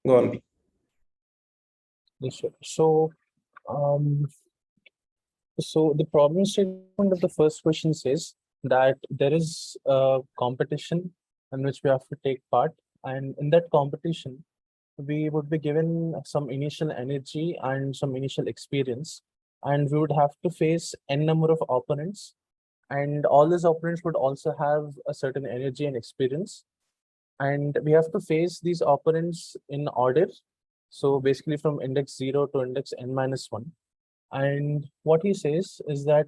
Go on. Yes, sir. Um, so the problem statement of the first question says that there is a competition in which we have to take part, and in that competition, we would be given some initial energy and some initial experience, and we would have to face n number of opponents, and all these opponents would also have a certain energy and experience, and we have to face these opponents in order. So basically from index 0 to index n minus 1. And what he says is that,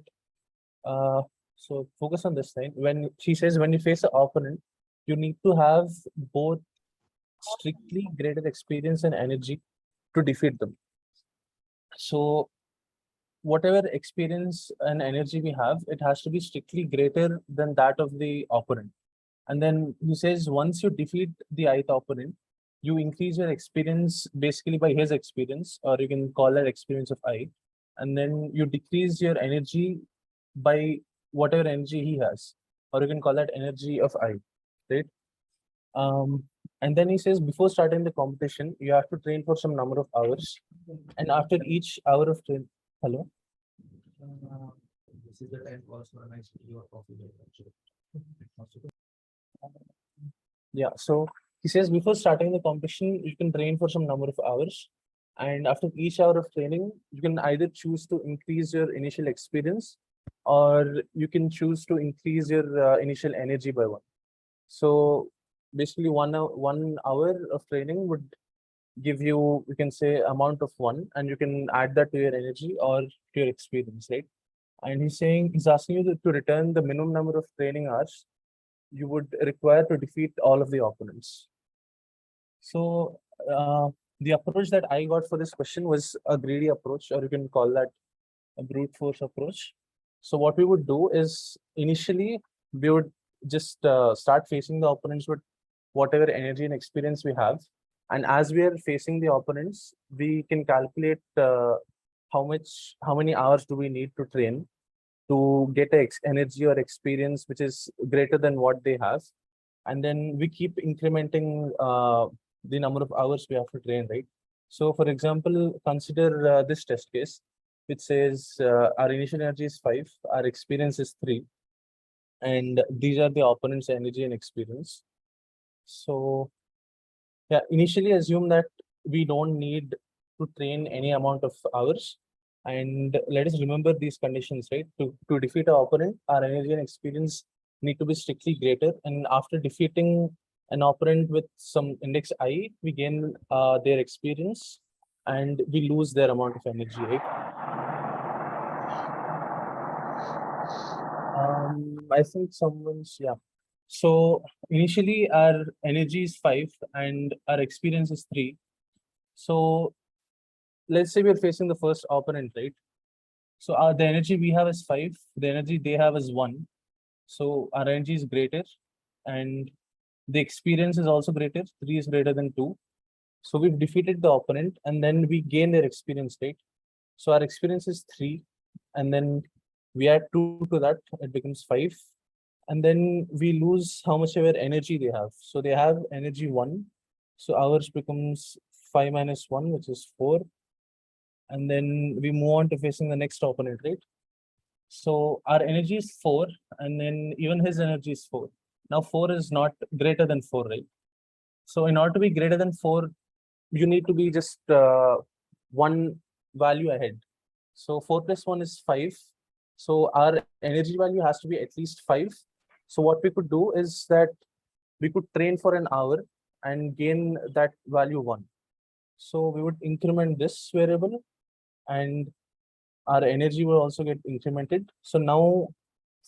uh, so focus on this thing. When she says, when you face an opponent, you need to have both strictly greater experience and energy to defeat them. So whatever experience and energy we have, it has to be strictly greater than that of the opponent. And then he says, once you defeat the ith opponent, you increase your experience basically by his experience, or you can call that experience of I. And then you decrease your energy by whatever energy he has, or you can call that energy of I, right? And then he says, before starting the competition, you have to train for some number of hours. And after each hour of train, hello? This is the time for a nice video of coffee. Yeah, so he says before starting the competition, you can train for some number of hours. And after each hour of training, you can either choose to increase your initial experience, or you can choose to increase your initial energy by one. So basically 1 hour of training would give you, you can say, amount of one, and you can add that to your energy or to your experience, right? And he's asking you to return the minimum number of training hours you would require to defeat all of the opponents. So the approach that I got for this question was a greedy approach, or you can call that a brute force approach. So what we would do is, initially we would just start facing the opponents with whatever energy and experience we have. And as we are facing the opponents, we can calculate how many hours do we need to train to get energy or experience which is greater than what they have. And then we keep incrementing the number of hours we have to train, right? So for example, consider this test case, which says our initial energy is 5, our experience is 3, and these are the opponent's energy and experience. So yeah, initially assume that we don't need to train any amount of hours. And let us remember these conditions, right? To defeat our opponent, our energy and experience need to be strictly greater. And after defeating an opponent with some index I, we gain their experience and we lose their amount of energy, right? I think someone's, yeah. So initially our energy is 5 and our experience is 3. So let's say we're facing the first opponent, right? So the energy we have is 5, the energy they have is 1. So our energy is greater, and the experience is also greater. 3 is greater than 2. So we've defeated the opponent, and then we gain their experience, right? So our experience is 3, and then we add 2 to that, it becomes 5. And then we lose how much ever energy they have. So they have energy 1. So ours becomes 5 minus 1, which is 4. And then we move on to facing the next opponent, right? So our energy is 4, and then even his energy is 4. Now 4 is not greater than 4, right? So in order to be greater than 4, you need to be just one value ahead. So 4 plus 1 is 5. So our energy value has to be at least 5. So what we could do is that we could train for an hour and gain that value 1. So we would increment this variable, and our energy will also get incremented. So now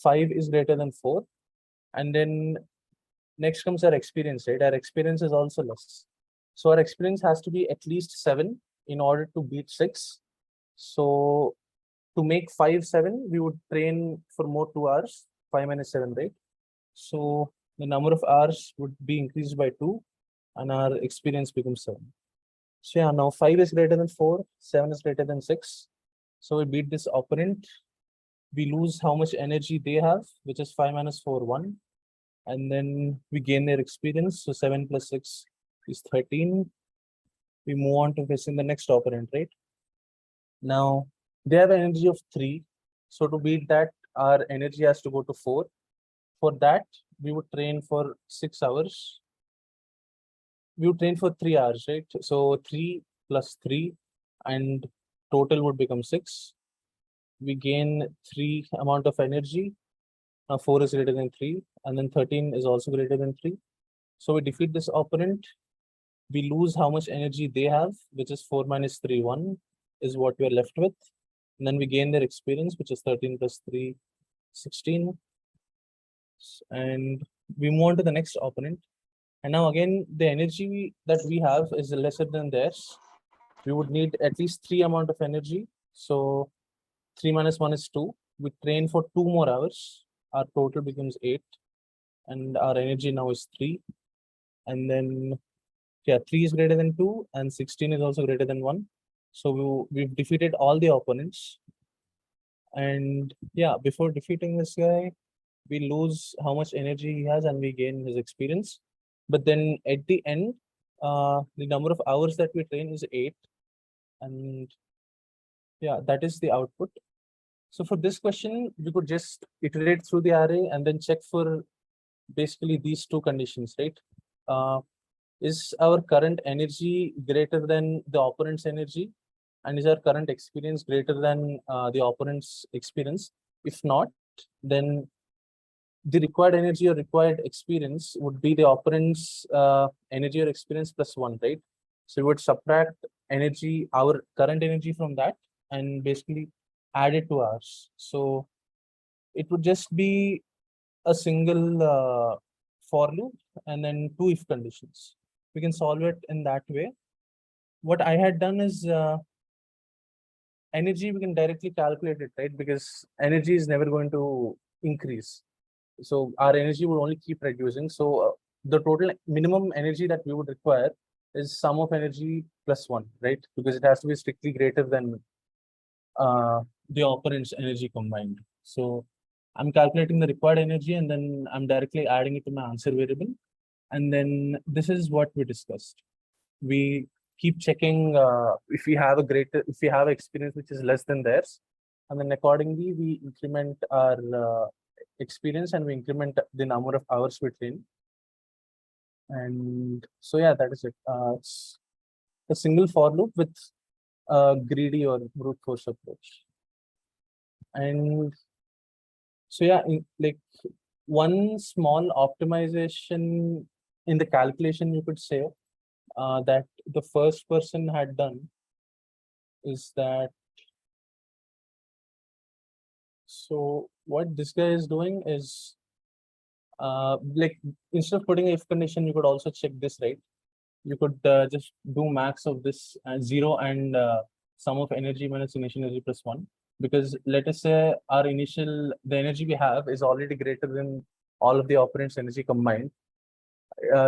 5 is greater than 4. And then next comes our experience, right? Our experience is also less. So our experience has to be at least 7 in order to beat 6. So to make 5 7, we would train for more 2 hours, 5 minus 7, right? So the number of hours would be increased by 2, and our experience becomes 7. So yeah, now 5 is greater than 4, 7 is greater than 6. So we beat this opponent. We lose how much energy they have, which is 5 minus 4, 1. And then we gain their experience. So 7 plus 6 is 13. we move on to facing the next operand, right? Now they have an energy of 3. So to beat that, our energy has to go to 4. For that, we would train for 6 hours. We would train for 3 hours, right? So 3 plus 3 and total would become 6. We gain 3 amount of energy. Now 4 is greater than 3, and then 13 is also greater than 3. So we defeat this operand. We lose how much energy they have, which is 4 minus 3, 1 is what we're left with. And then we gain their experience, which is 13 plus 3, 16. And we move on to the next opponent. And now again, the energy that we have is lesser than theirs. We would need at least 3 amount of energy. So 3 minus 1 is 2. We train for 2 more hours. Our total becomes 8. And our energy now is 3. And then, yeah, 3 is greater than 2 and 16 is also greater than 1. So we've defeated all the opponents. And yeah, before defeating this guy, we lose how much energy he has and we gain his experience. But then at the end, the number of hours that we train is 8. And yeah, that is the output. So for this question, we could just iterate through the array and then check for basically these two conditions, right? Is our current energy greater than the operand's energy? And is our current experience greater than the operand's experience? If not, then the required energy or required experience would be the operand's energy or experience plus 1, right? So we would subtract energy, our current energy from that, and basically add it to ours. So it would just be a single for loop and then 2 if conditions. We can solve it in that way. What I had done is energy, we can directly calculate it, right? Because energy is never going to increase. So our energy will only keep reducing. So the total minimum energy that we would require is sum of energy plus 1, right? Because it has to be strictly greater than the operand's energy combined. So I'm calculating the required energy and then I'm directly adding it to my answer variable. And then this is what we discussed. We keep checking if we have experience which is less than theirs. And then accordingly, we increment our experience and we increment the number of hours we train. And so, yeah, that is it. It's a single for loop with a greedy or brute force approach. And so, yeah, like one small optimization in the calculation, you could say that the first person had done is that. So what this guy is doing is like instead of putting if condition, you could also check this, right? You could just do max of this 0 and sum of energy minus initial energy plus 1. Because let us say the energy we have is already greater than all of the operand's energy combined.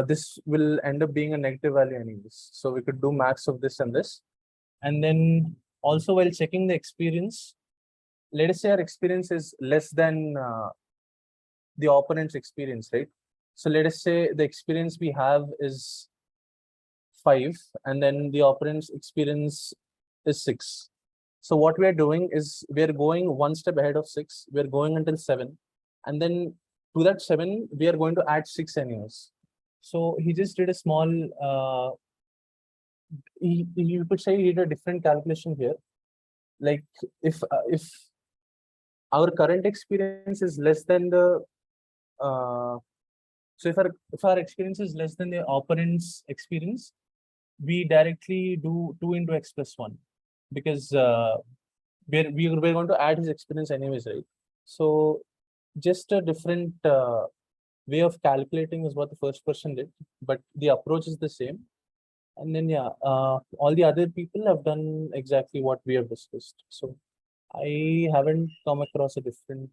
This will end up being a negative value anyways. So we could do max of this and this. And then also while checking the experience, let us say our experience is less than the operand's experience, right? So let us say the experience we have is 5 and then the operand's experience is 6. So what we are doing is we are going one step ahead of 6. We are going until 7. And then to that 7, we are going to add 6 anyways. So he just did a small, you could say he did a different calculation here. Like if our current experience is less than the, so if our experience is less than the operand's experience, we directly do 2 into x plus 1 because we're going to add his experience anyways, right? So just a different way of calculating is what the first person did, but the approach is the same. And then, yeah, all the other people have done exactly what we have discussed. So I haven't come across a different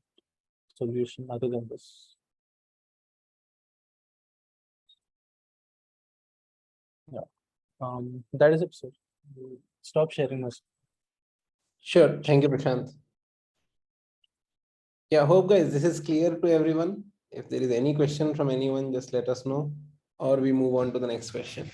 solution other than this. Yeah, that is it, sir. Stop sharing my. Sure. Thank you, Prashant. Yeah, hope guys, this is clear to everyone. If there is any question from anyone, just let us know, or we move on to the next question.